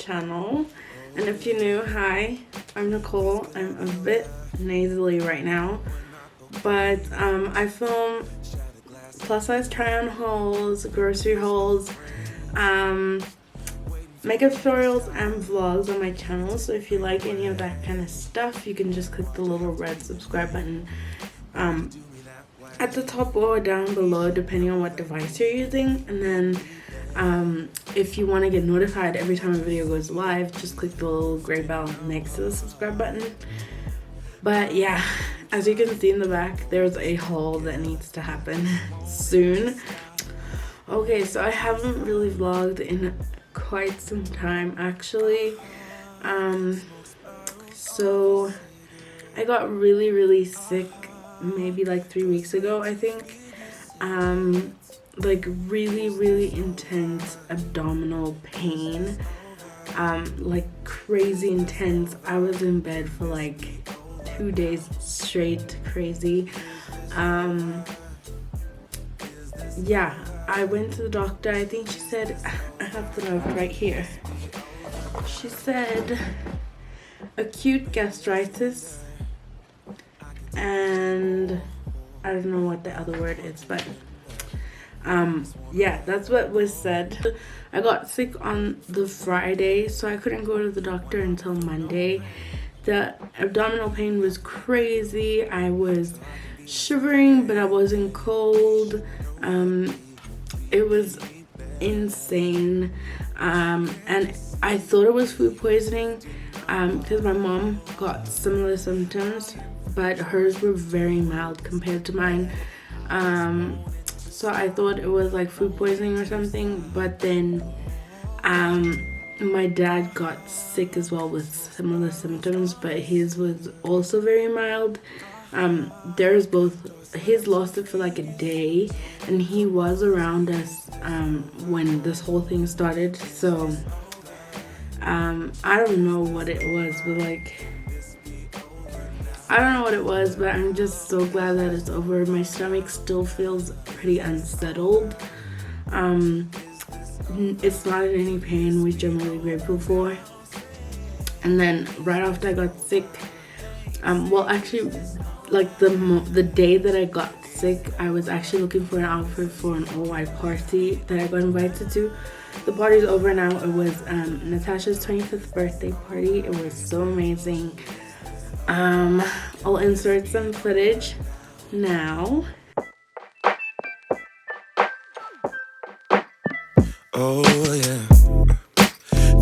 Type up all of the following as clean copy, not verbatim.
channel. And if you're new, hi, I'm Nicole. I'm a bit nasally right now, but I film plus size try on hauls, grocery hauls, makeup tutorials and vlogs on my channel. So if you like any of that kind of stuff, you can just click the little red subscribe button at the top or down below, depending on what device you're using. And then if you want to get notified every time a video goes live, just click the little gray bell next to the subscribe button. But yeah, as you can see in the back, there's a haul that needs to happen soon. Okay, so I haven't really vlogged in quite some time actually. So I got really sick maybe like 3 weeks ago, I think. Like really intense abdominal pain, like crazy intense. I was in bed for like 2 days straight, crazy. Yeah, I went to the doctor. I think she said, I have the note right here. She said acute gastritis, and I don't know what the other word is, but yeah, that's what was said. I got sick on the Friday, so I couldn't go to the doctor until Monday. The abdominal pain was crazy. I was shivering, but I wasn't cold. It was insane. And I thought it was food poisoning because my mom got similar symptoms, but hers were very mild compared to mine. So I thought it was like food poisoning or something, but then my dad got sick as well with similar symptoms, but his was also very mild. There's both, his lost it for like a day, and he was around us when this whole thing started. So I don't know what it was, but like, I don't know what it was, but I'm just so glad that it's over. My stomach still feels pretty unsettled. It's not in any pain, which I'm really grateful for. And then right after I got sick, well actually like the day that I got sick, I was actually looking for an outfit for an all-white party that I got invited to. The party's over now. It was NATASHA'S 25th birthday party. It was so amazing. I'll insert some footage now. Oh yeah,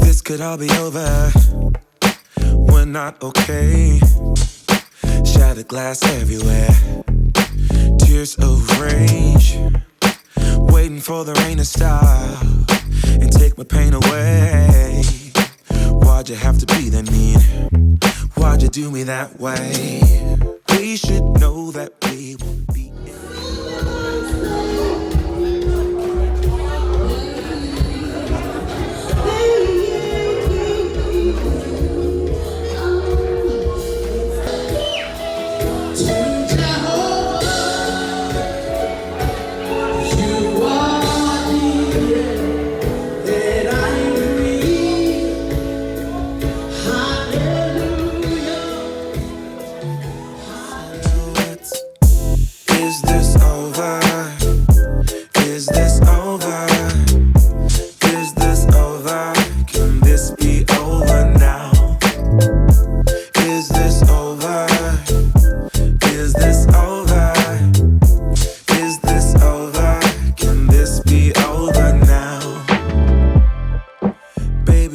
this could all be over. We're not okay. Shattered glass everywhere, tears of rage, waiting for the rain to stop and take my pain away. Why'd you have to be that mean? Why'd you do me that way? We should know that we won't be.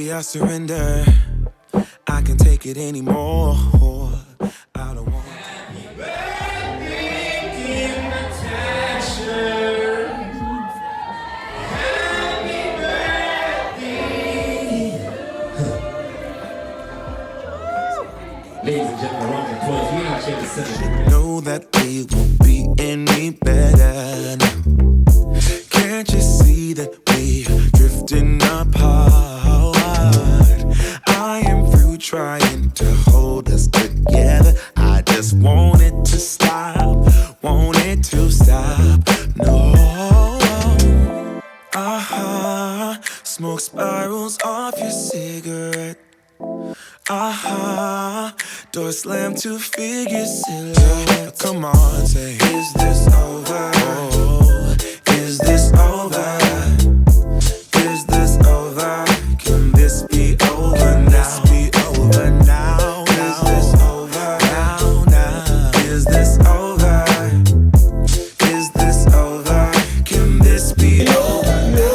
I surrender. I can't take it anymore. I don't want. Happy birthday, dear Natasha. Happy birthday. Ladies and gentlemen, round of applause. We out here to celebrate. Know that we won't be any better now. Can't you see that we're drifting apart? I am through trying to hold us together. I just want it to stop, want it to stop. No, smoke spirals off your cigarette. Door slam, 2 figures in love. Come on, say, is this over? Oh, is this over? Is this over? Can this be over now? This be over now? Is this over now? Now is this over? Is this over? Can this be over now?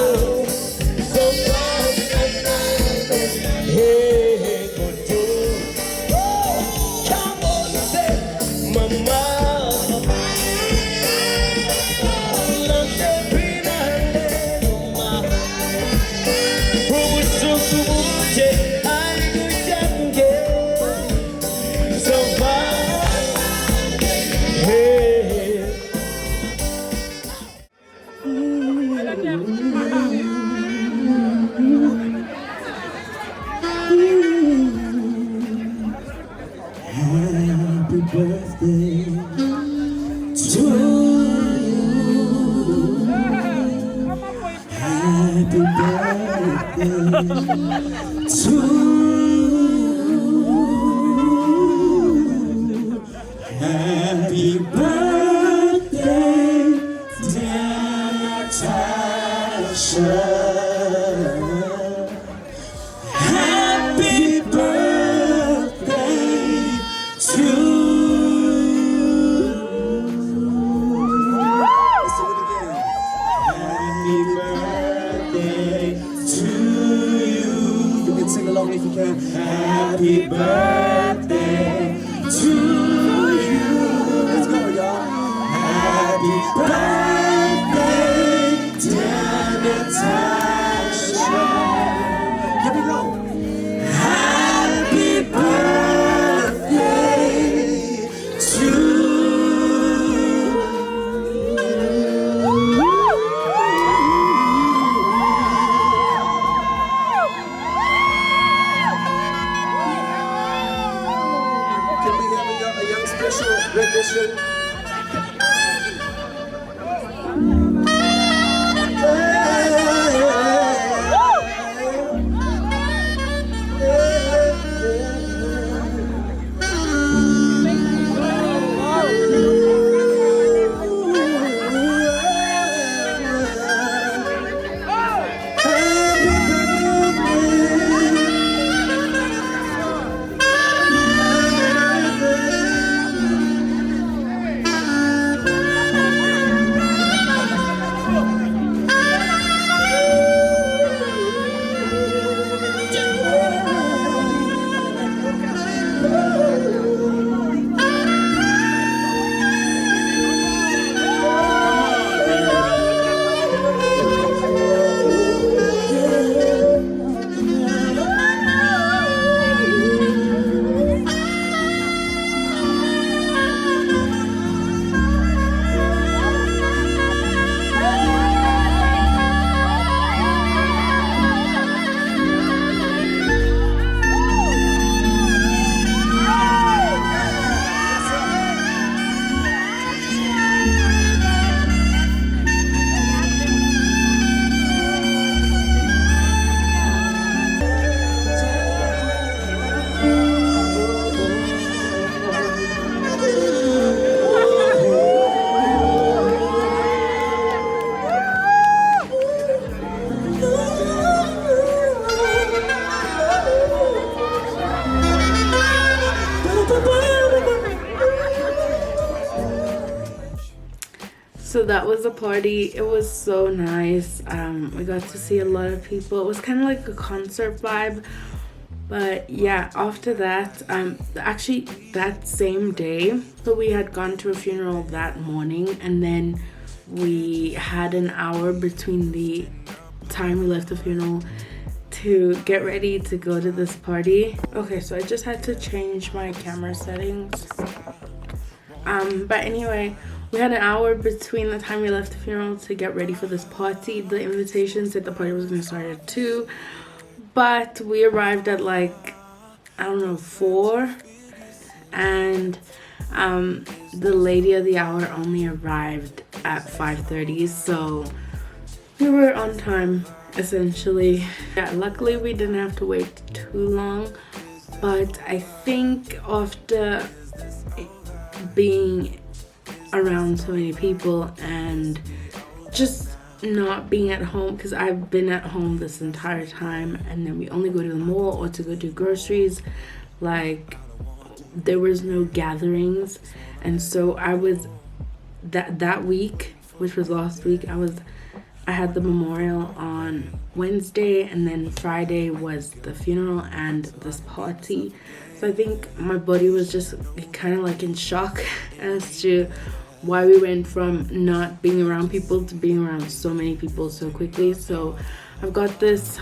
Happy birthday, dear Natasha. Happy birthday to you. Let's do it again. Happy birthday to you. You can sing along if you can. Happy birthday to you. Let's go, y'all. Happy birthday, dear Natasha. Here we go. Happy birthday to you. Can we have a young special rendition? So that was a party. It was so nice. We got to see a lot of people. It was kind of like a concert vibe. But yeah, after that, actually that same day, so we had gone to a funeral that morning, and then we had an hour between the time we left the funeral to get ready to go to this party. Okay, so I just had to change my camera settings. But anyway, we had an hour between the time we left the funeral to get ready for this party. The invitation said the party was going to start at 2, but we arrived at like, I don't know, 4, and the lady of the hour only arrived at 5:30, so we were on time essentially. Yeah, luckily we didn't have to wait too long, but I think after being around so many people and just not being at home, because I've been at home this entire time, and then we only go to the mall or to go do groceries, like there was no gatherings. And so I was that week, which was last week, I had the memorial on Wednesday, and then Friday was the funeral and this party. So I think my body was just kind of like in shock as to why we went from not being around people to being around so many people so quickly. So I've got this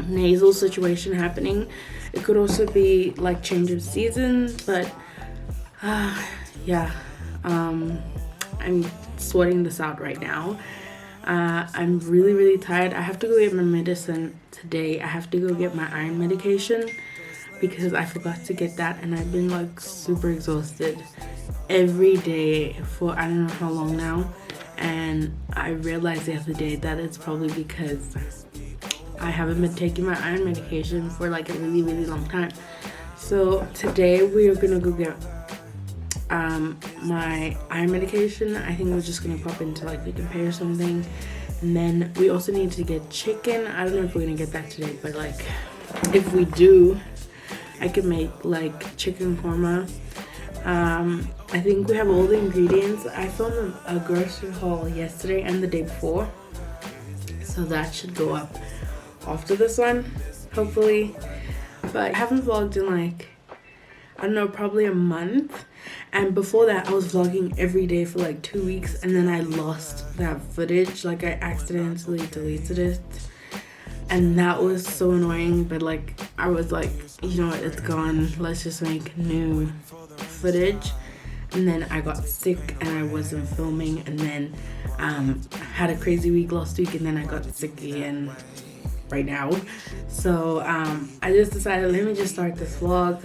nasal situation happening. It could also be like change of season, but yeah, I'm sorting this out right now. I'm really tired. I have to go get my medicine today. I have to go get my iron medication because I forgot to get that, and I've been like super exhausted every day for I don't know how long now. And I realized the other day that it's probably because I haven't been taking my iron medication for like a really long time. So today we are gonna go get my iron medication. I think we're just gonna pop into like Pick n Pay or something, and then we also need to get chicken. I don't know if we're gonna get that today, but like if we do, I could make like chicken korma. I think we have all the ingredients. I filmed a grocery haul yesterday and the day before, so that should go up after this one, hopefully. But I haven't vlogged in like, I don't know, probably a month. And before that I was vlogging every day for like 2 weeks, and then I lost that footage. Like I accidentally deleted it, and that was so annoying. But like I was like, you know what, it's gone, let's just make new footage. And then I got sick and I wasn't filming, and then had a crazy week last week, and then I got sick again right now. So I just decided, let me just start this vlog,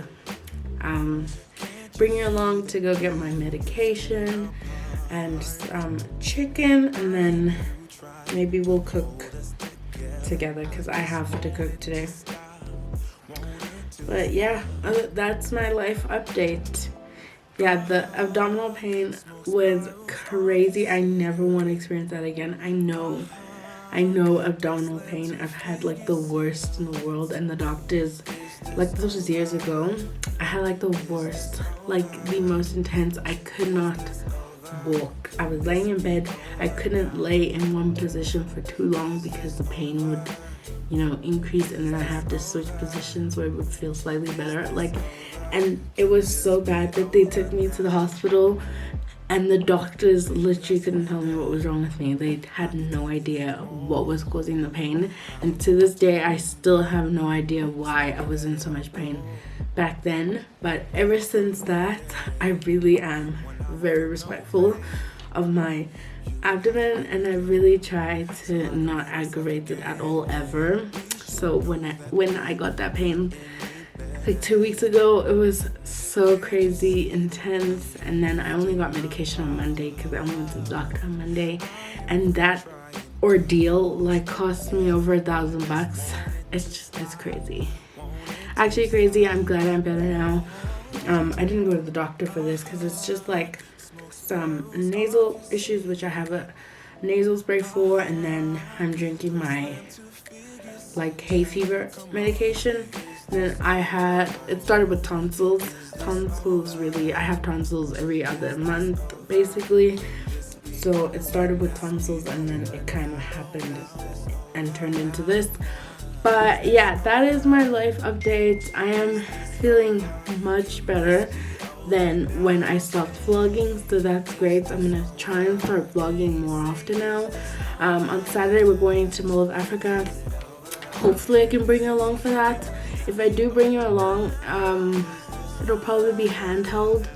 bring you along to go get my medication and chicken, and then maybe we'll cook together because I have to cook today. But yeah, that's my life update. Yeah, the abdominal pain was crazy. I never want to experience that again. I know abdominal pain. I've had like the worst in the world, and the doctors, like this was years ago, I had like the worst, like the most intense. I could not walk. I was laying in bed. I couldn't lay in one position for too long because the pain would, you know, increase, and then I have to switch positions where it would feel slightly better. Like, and it was so bad that they took me to the hospital, and the doctors literally couldn't tell me what was wrong with me. They had no idea what was causing the pain, and to this day I still have no idea why I was in so much pain back then. But ever since that, I really am very respectful of my abdomen, and I really try to not aggravate it at all ever. So when I got that pain like 2 weeks ago, it was so crazy intense, and then I only got medication on Monday because I only went to the doctor on Monday, and that ordeal like cost me over $1,000. It's crazy, actually crazy. I'm glad I'm better now. I didn't go to the doctor for this because it's just like some nasal issues, which I have a nasal spray for, and then I'm drinking my like hay fever medication. Then it started with tonsils. I have tonsils every other month basically. So it started with tonsils, and then it kind of happened and turned into this. But yeah, that is my life update. I am feeling much better than when I stopped vlogging, so that's great. I'm gonna try and start vlogging more often now. On Saturday we're going to Mall of Africa. Hopefully I can bring you along for that. If I do bring you along, it'll probably be handheld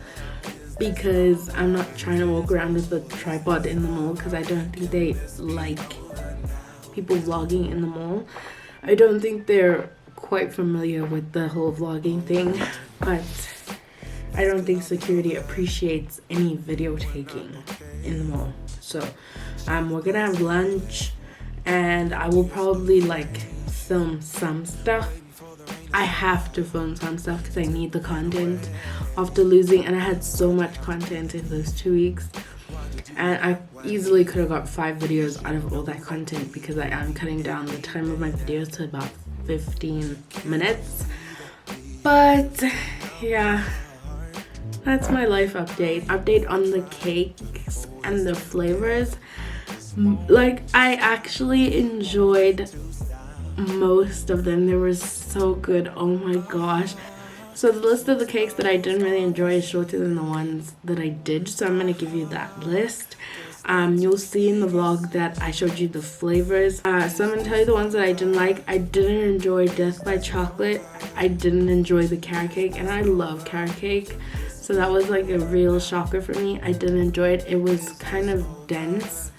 because I'm not trying to walk around with the tripod in the mall, because I don't think they like people vlogging in the mall. I don't think they're quite familiar with the whole vlogging thing, but I don't think security appreciates any video taking in the mall. So we're gonna have lunch, and I will probably like film some stuff I have to film some stuff because I need the content after losing, and I had so much content in those 2 weeks, and I easily could have got 5 videos out of all that content because I am cutting down the time of my videos to about 15 minutes. But yeah, that's my life update on the cakes and the flavors. Like, I actually enjoyed most of them. They were so good. Oh my gosh. So the list of the cakes that I didn't really enjoy is shorter than the ones that I did, so I'm gonna give you that list. You'll see in the vlog that I showed you the flavors. So I'm gonna tell you the ones that I didn't like. I didn't enjoy Death by Chocolate. I didn't enjoy the carrot cake, and I love carrot cake, so that was like a real shocker for me. I didn't enjoy it. It was kind of dense,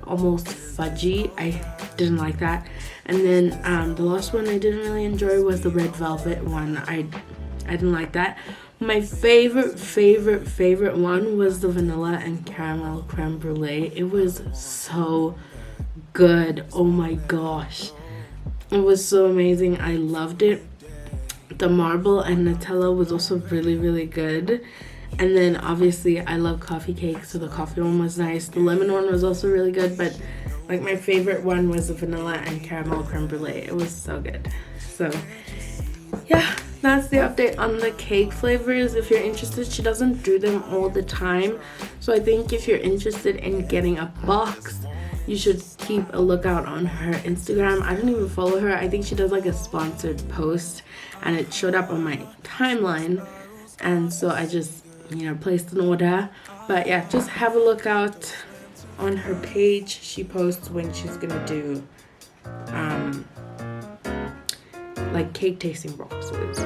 almost fudgy. I didn't like that. And then the last one I didn't really enjoy was the red velvet one. I didn't like that. My favorite one was the vanilla and caramel creme brulee. It was so good. Oh my gosh, it was so amazing. I loved it. The marble and Nutella was also really good. And then obviously I love coffee cake, so the coffee one was nice. The lemon one was also really good, but like my favorite one was the vanilla and caramel creme brulee. It was so good. So yeah, that's the update on the cake flavors. If you're interested, she doesn't do them all the time, so I think if you're interested in getting a box, you should keep a lookout on her Instagram. I don't even follow her. I think she does like a sponsored post, and it showed up on my timeline, and so I just, you know, placed an order. But yeah, just have a look out on her page. She posts when she's gonna do like cake tasting boxes.